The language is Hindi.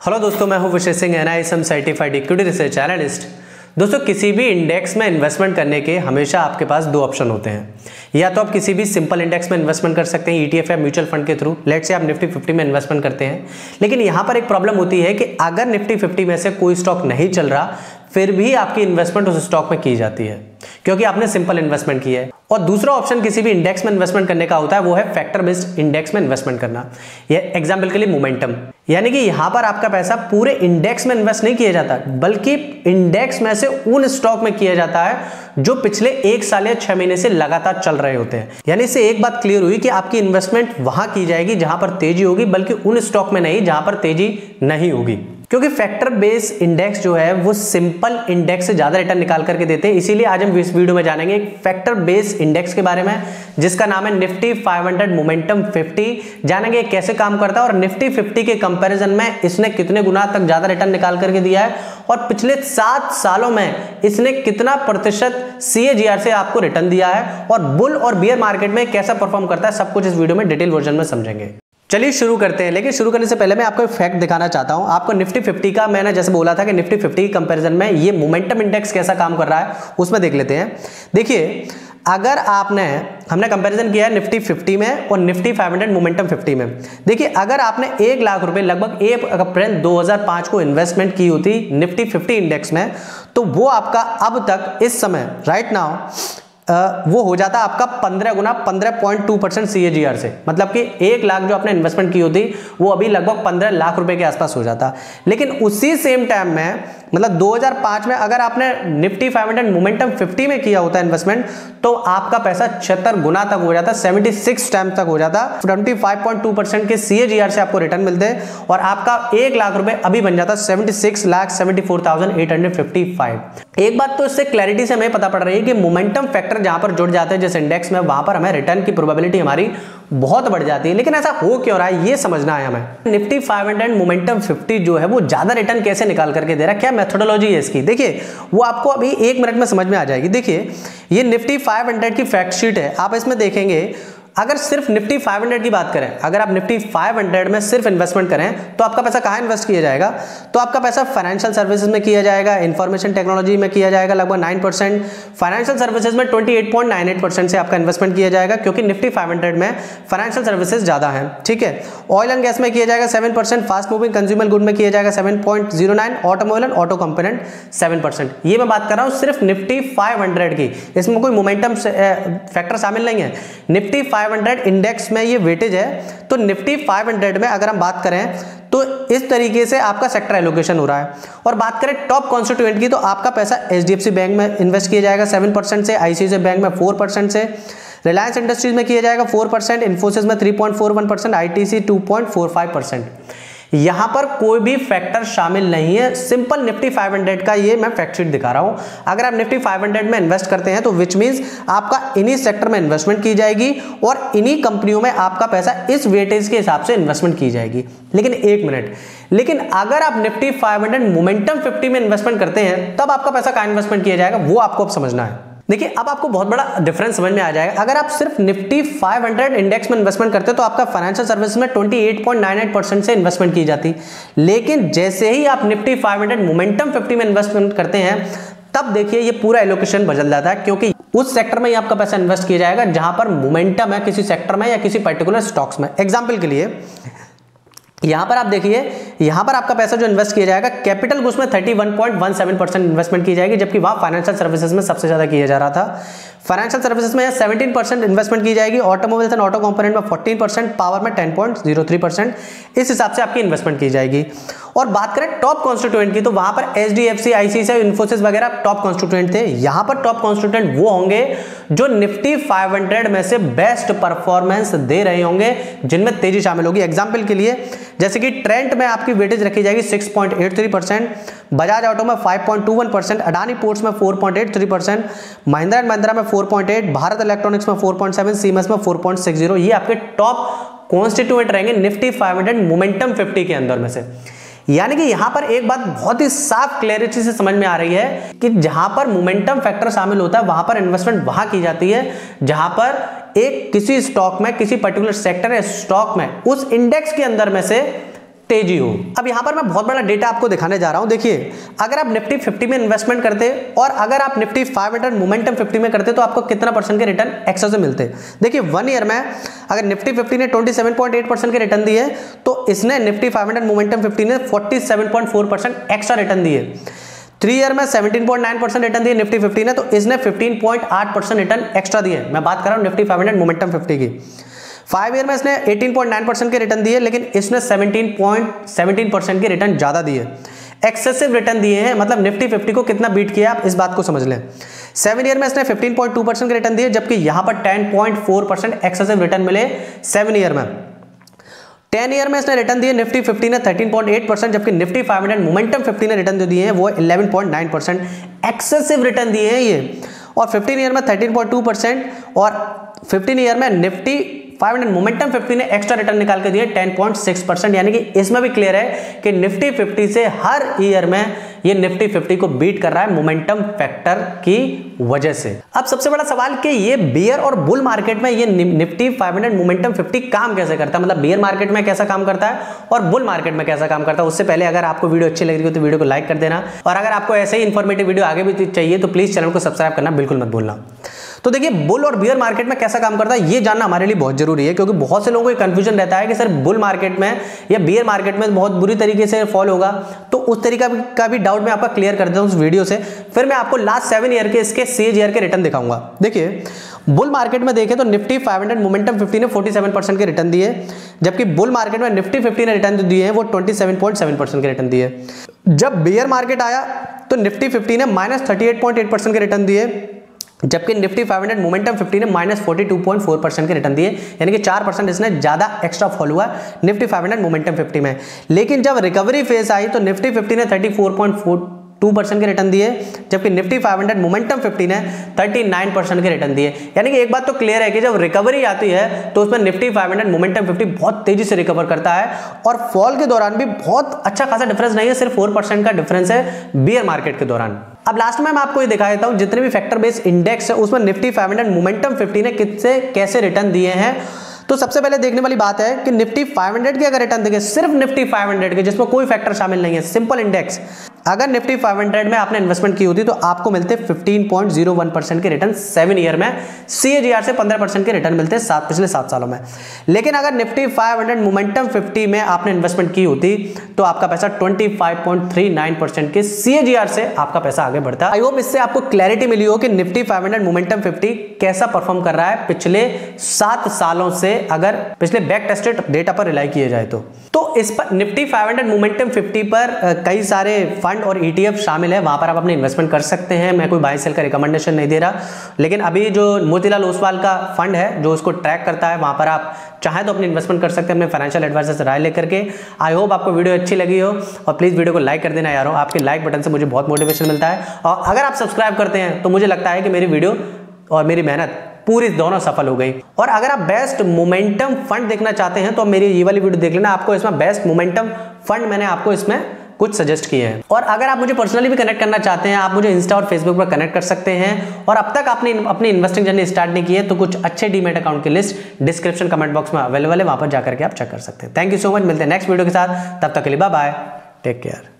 हेलो दोस्तों, मैं हूं Vishesh Singh, NISM certified equity research analyst. दोस्तों, किसी भी इंडेक्स में इन्वेस्टमेंट करने के हमेशा आपके पास दो ऑप्शन होते हैं। या तो आप किसी भी सिंपल इंडेक्स में इन्वेस्टमेंट कर सकते हैं ETF या म्यूचुअल फंड के थ्रू। लेट्स से आप निफ्टी 50 में इन्वेस्टमेंट करते हैं, लेकिन यहाँ पर एक प्रॉब्लम होती है कि अगर निफ्टी 50 में से कोई स्टॉक नहीं चल रहा फिर भी आपकी इन्वेस्टमेंट उस स्टॉक में की जाती है क्योंकि आपने सिंपल इन्वेस्टमेंट किया है। और दूसरा ऑप्शन किसी भी इंडेक्स में इन्वेस्टमेंट करने का होता है, वो है फैक्टर बेस्ड इंडेक्स में इन्वेस्टमेंट करना। ये एग्जांपल के लिए मोमेंटम, यानी कि यहां पर आपका पैसा पूरे इंडेक्स में इन्वेस्ट नहीं किया जाता बल्कि इंडेक्स में से उन स्टॉक में किया जाता है जो पिछले 1 साल या 6 महीने से लगातार चल रहे होते हैं। यानी इससे एक बात क्लियर हुई कि आपकी इन्वेस्टमेंट वहां की जाएगी जहां पर तेजी होगी, बल्कि उन स्टॉक में नहीं जहां पर तेजी नहीं होगी। क्योंकि फैक्टर बेस इंडेक्स जो है वो सिंपल इंडेक्स से ज्यादा रिटर्न निकाल करके देते हैं। इसीलिए आज हम इस वीडियो में जानेंगे एक फैक्टर बेस इंडेक्स के बारे में जिसका नाम है निफ्टी 500 मोमेंटम 50। जानेंगे कैसे काम करता है और निफ्टी 50 के कंपैरिजन में इसने कितने गुना तक ज्यादा रिटर्न निकाल करके दिया है और पिछले 7 सालों में इसने कितना प्रतिशत CAGR से आपको रिटर्न दिया है और बुल और बियर मार्केट में कैसा परफॉर्म करता है, सब कुछ इस वीडियो में डिटेल वर्जन में समझेंगे। चलिए शुरू करते हैं। लेकिन शुरू करने से पहले मैं आपको एक फैक्ट दिखाना चाहता हूं। आपको निफ्टी 50 का, मैंने जैसे बोला था कि निफ्टी 50 की कंपैरिजन में ये मोमेंटम इंडेक्स कैसा काम कर रहा है उसमें देख लेते हैं। देखिए, अगर हमने कंपैरिजन किया है निफ्टी 50 में और निफ्टी 500 मोमेंटम 50 में। देखिए, अगर आपने 1 लाख रुपए लगभग 1 अप्रैल 2005 को इन्वेस्टमेंट की होती निफ्टी 50 इंडेक्स में, तो वो आपका अब तक इस समय राइट नाउ वो हो जाता आपका 15 गुना 15.2% CAGR से। मतलब कि 1 लाख जो आपने इन्वेस्टमेंट की होती वो अभी लगभग 15 लाख रुपए के आसपास हो जाता। लेकिन उसी सेम टाइम में मतलब 2005 में अगर आपने निफ्टी 500 मोमेंटम 50 में किया होता इन्वेस्टमेंट तो आपका पैसा 76 गुना तक हो जाता, 76 टाइम तक हो जाता। 25.2% के CAGR से आपको रिटर्न मिलते और आपका 1 लाख रुपए अभी बन जाता 76,74,855। एक बात तो इससे क्लैरिटी से हमें पता पड़ रही है कि मोमेंटम फैक्टर जहां पर जुड़ जाते हैं जिस इंडेक्स में, वहां पर हमें रिटर्न की प्रोबेबिलिटी हमारी बहुत बढ़ जाती है। लेकिन ऐसा हो क्यों रहा है ये समझना है हमें। निफ्टी 500 मोमेंटम 50 जो है वो ज्यादा रिटर्न कैसे निकाल करके दे रहा है, क्या मेथोडोलॉजी है इसकी, देखिए वो आपको अभी 1 मिनट में समझ में आ जाएगी। देखिए, ये निफ्टी 500 की फैक्ट शीट है। आप इसमें देखेंगे अगर सिर्फ निफ्टी 500 की बात करें, अगर आप निफ्टी 500 में सिर्फ इन्वेस्टमेंट करें तो आपका पैसा कहाँ इन्वेस्ट किया जाएगा, तो आपका पैसा फाइनेंशियल सर्विसेज में किया जाएगा, इंफॉर्मेशन टेक्नोलॉजी में किया जाएगा लगभग 9%, फाइनेंशियल सर्विसेज में 28.98% से आपका इन्वेस्टमेंट किया जाएगा क्योंकि निफ्टी 500 में फाइनेंशियल सर्विसेज ज्यादा है। ठीक है, ऑयल एंड गैस में किया जाएगा 7%, फास्ट मूविंग कंज्यूमर गुड में किया जाएगा 7.09, ऑटोमोबाइल एंड ऑटो कंपोनेंट 7%। ये मैं बात कर रहा हूँ सिर्फ निफ्टी 500 की, इसमें कोई मोमेंटम फैक्टर शामिल नहीं है। निफ्टी 500 इंडेक्स में ये वेटेज है, तो निफ्टी 500 में अगर हम बात करें तो इस तरीके से आपका सेक्टर एलोकेशन हो रहा है। और बात करें टॉप कॉन्स्टिट्यूएंट की तो आपका पैसा HDFC बैंक में इन्वेस्ट किया जाएगा 7% से, ICICI बैंक में 4% से, रिलायंस इंडस्ट्रीज में किया जाएगा 4%, इन्फोसिस में 3.41%, ITC 2.45%। यहां पर कोई भी फैक्टर शामिल नहीं है, सिंपल निफ्टी 500 का ये मैं फैक्ट शीट दिखा रहा हूं। अगर आप निफ्टी 500 में इन्वेस्ट करते हैं तो विच मींस आपका इन्हीं सेक्टर में इन्वेस्टमेंट की जाएगी और इन्हीं कंपनियों में आपका पैसा इस वेटेज के हिसाब से इन्वेस्टमेंट की जाएगी। लेकिन 1 मिनट, लेकिन अगर आप निफ्टी 500 मोमेंटम 50 में इन्वेस्टमेंट करते हैं तब आपका पैसा कहां इन्वेस्टमेंट किया जाएगा वो आपको अब समझना है। देखिए, अब आपको बहुत बड़ा डिफरेंस समझ में आ जाएगा। अगर आप सिर्फ निफ्टी 500 इंडेक्स में इन्वेस्टमेंट करते हो तो आपका फाइनेंशियल सर्विस में 28.98% से इन्वेस्टमेंट की जाती, लेकिन जैसे ही आप निफ्टी 500 मोमेंटम 50 में इन्वेस्टमेंट करते हैं तब देखिए ये पूरा एलोकेशन बदल जाता है क्योंकि उस सेक्टर में ही आपका पैसा इन्वेस्ट किया जाएगा जहां पर मोमेंटम है किसी सेक्टर में या किसी पर्टिकुलर स्टॉक्स में। एग्जाम्पल के लिए यहां पर आप देखिए, यहां पर आपका पैसा जो इन्वेस्ट किया जाएगा कैपिटल गुड्स में 31.17% इन्वेस्टमेंट की जाएगी, जबकि वहां फाइनेंशियल सर्विसेज में सबसे ज्यादा किया जा रहा था। फाइनेंशियल सर्विसेज में 17% इन्वेस्टमेंट की जाएगी, ऑटोमोबाइल्स एंड ऑटो कंपोनेंट में 14%, पावर में 10.03%। इस हिसाब से आपकी इन्वेस्टमेंट की जाएगी। और बात करें टॉप कॉन्स्टिट्यूएंट की तो वहां पर HDFC, ICICI, इन्फोसिस वगैरह टॉप कॉन्स्टिट्यूएंट थे। यहां पर टॉप कॉन्स्टिट्यूएंट वो होंगे जो निफ्टी 500 में से बेस्ट परफॉर्मेंस दे रहे होंगे, जिनमें तेजी शामिल होगी। एग्जाम्पल के लिए जैसे कि ट्रेंट में आपकी वेटेज रखी जाएगी 6.83%, बजाज ऑटो में 5.21%, अडानी पोर्ट्स में 4.83%, महिंद्रा एंड महिंद्रा में 4.8%, भारत इलेक्ट्रॉनिक्स में 4.7%, सीमेंस में 4.60%। ये आपके टॉप कॉन्स्टिट्यूएंट रहेंगे निफ्टी 500 मोमेंटम 50 के अंदर में से। यानी कि यहां पर एक बात बहुत ही साफ क्लैरिटी से समझ में आ रही है कि जहां पर मोमेंटम फैक्टर शामिल होता है वहां पर इन्वेस्टमेंट वहां की जाती है जहां पर एक किसी स्टॉक में, किसी पर्टिकुलर सेक्टर या स्टॉक में, उस इंडेक्स के अंदर में से तेजी हो। अब यहां पर मैं बहुत बड़ा डेटा आपको दिखाने जा रहा हूं। देखिए, अगर आप निफ्टी 50 में इन्वेस्टमेंट करते और अगर आप निफ्टी 500 मोमेंटम 50 में करते तो आपको कितना परसेंट के रिटर्न एक्स्ट्रा से मिलते। देखिए 1 ईयर में अगर निफ्टी 50 ने 27.8% के रिटर्न दिए तो इसने निफ्टी 500 मोमेंटम 50 ने 47.4% एक्स्ट्रा रिटर्न दिए। 3 ईयर में 17.9% रिटर्न दिए निफ्टी 50 ने, तो इसने 15.8% रिटर्न एक्स्ट्रा दिए। मैं बात कर रहा हूं निफ्टी 500 मोमेंटम 50 की। 5 ईयर में इसने 18.9% के रिटर्न दिए, लेकिन इसने 17% के रिटर्न ज्यादा दिए, एक्सेसिव रिटर्न दिए हैं। मतलब निफ्टी 50 को कितना बीट किया आप इस बात को समझ लें। 7 ईयर में इसने 15.2% के रिटर्न दिए, जबकि यहां पर 10.4% एक्सेसिव रिटर्न मिले 7 ईयर में। 10 ईयर में इसने रिटर्न दिए निफ्टी 50 ने 13.8%, जबकि निफ्टी 500 मोमेंटम 50 ने रिटर्न जो दिए हैं वो 11.9% एक्सेसिव रिटर्न दिए हैं ये। और 15 ईयर में 13.2% और 15 ईयर में निफ्टी 500 मोमेंटम 50 ने एक्स्ट्रा रिटर्न निकाल के दिए 10.6%। यानी कि इसमें भी क्लियर है कि निफ्टी 50 से हर ईयर में ये निफ्टी 50 को बीट कर रहा है मोमेंटम फैक्टर की वजह से। अब सबसे बड़ा सवाल कि ये बियर और बुल मार्केट में ये निफ्टी 500 मोमेंटम 50 काम कैसे करता है, मतलब बियर मार्केट में कैसा काम करता है और बुल मार्केट में कैसा काम करता है। उससे पहले अगर आपको वीडियो अच्छी लग रही हो तो वीडियो को लाइक कर देना, और अगर आपको ऐसे ही इंफॉर्मेटिव वीडियो आगे भी चाहिए तो प्लीज चैनल को सब्सक्राइब करना बिल्कुल मत भूलना। तो देखिए, बुल और बियर मार्केट में कैसा काम करता है ये जानना हमारे लिए बहुत जरूरी है, क्योंकि बहुत से लोगों को कंफ्यूजन रहता है कि सर बुल मार्केट में या बियर मार्केट में बहुत बुरी तरीके से फॉल होगा। तो उस तरीका का भी डाउट मैं आपका क्लियर कर देता हूं उस वीडियो से। फिर मैं आपको लास्ट 7 ईयर के इसके CAGR के रिटर्न दिखाऊंगा। देखिए, बुल मार्केट में देखें तो निफ्टी 500 मोमेंटम 50 ने 47% के रिटर्न दिए, जबकि बुल मार्केट में निफ्टी 50 ने रिटर्न दिए हैं वो 27.7% के रिटर्न दिए। जब बियर मार्केट आया तो निफ्टी 50 ने -38.8% के रिटर्न दिए, जबकि निफ्टी 500 मोमेंटम 50 ने -42.4% के रिटर्न दिए। यानी कि 4% इसने ज्यादा एक्स्ट्रा फॉल हुआ निफ्टी 500 मोमेंटम 50 में। लेकिन जब रिकवरी फेज आई तो निफ्टी 50 ने 34.2% के रिटर्न दिए, जबकि निफ्टी 500 मोमेंटम 50 ने 39% के रिटर्न दिए। यानी कि एक बात तो क्लियर है कि जब रिकवरी आती है तो उसमें निफ्टी 500 मोमेंटम 50 बहुत तेजी से रिकवर करता है, और फॉल के दौरान भी बहुत अच्छा खासा डिफरेंस नहीं है, सिर्फ 4% का डिफरेंस है बियर मार्केट के दौरान। अब लास्ट में मैं आपको ये दिखा देता हूं जितने भी फैक्टर बेस्ड इंडेक्स है उसमें निफ्टी 500 मोमेंटम 50 ने किससे कैसे रिटर्न दिए हैं। तो सबसे पहले देखने वाली बात है कि निफ्टी 500 के अगर रिटर्न देखें, सिर्फ निफ्टी 500 के जिसमें कोई फैक्टर शामिल नहीं है, सिंपल इंडेक्स, अगर निफ्टी 500 में आपने इन्वेस्टमेंट की होती तो आपको मिलते 15.01% के रिटर्न 7 ईयर में, CAGR से 15% के रिटर्न मिलते पिछले 7 सालों में। लेकिन अगर निफ्टी 500 मोमेंटम 50 में आपने इन्वेस्टमेंट की होती तो आपका पैसा 25.39% के CAGR से आपका पैसा आगे बढ़ता। आई होप इससे आपको क्लैरिटी मिली हो कि निफ्टी 500 मोमेंटम 50 कैसा परफॉर्म कर रहा है पिछले 7 सालों से, अगर पिछले बैक टेस्टेड डेटा पर रिलाई किया जाए तो इस पर निफ्टी 500 मोमेंटम 50 पर कई सारे फंड और ETF शामिल है, वहां पर आप अपने इन्वेस्टमेंट कर सकते हैं। मैं कोई बाय सेल का रिकमेंडेशन नहीं दे रहा, लेकिन अभी जो मोतीलाल ओसवाल का फंड है जो उसको ट्रैक करता है, वहां पर आप चाहे तो अपनी इन्वेस्टमेंट कर सकते हैं अपने फाइनेंशियल एडवाइजर से राय लेकर के। आई होप आपको वीडियो अच्छी लगी हो, और प्लीज वीडियो को लाइक कर देना यारो, आपके लाइक बटन से मुझे बहुत मोटिवेशन मिलता है, और अगर आप सब्सक्राइब करते हैं तो मुझे लगता है कि मेरी वीडियो और मेरी मेहनत पूरी दोनों सफल हो गई। और अगर आप बेस्ट मोमेंटम फंड देखना चाहते हैं तो मेरी ये वाली वीडियो देख लेना, आपको इसमें बेस्ट मोमेंटम फंड मैंने आपको इसमें कुछ सजेस्ट किए हैं। और अगर आप मुझे पर्सनली भी कनेक्ट करना चाहते हैं, आप मुझे इंस्टा और फेसबुक पर कनेक्ट कर सकते हैं, और अब तक आपने अपनी इन्वेस्टिंग जर्नी स्टार्ट नहीं की है तो कुछ अच्छे डीमैट अकाउंट की लिस्ट डिस्क्रिप्शन कमेंट बॉक्स में अवेलेबल है, वहां पर जाकर के आप चेक कर सकते हैं। थैंक यू सो मच, मिलते हैं नेक्स्ट वीडियो के साथ, तब तक के लिए बाय बाय, टेक केयर।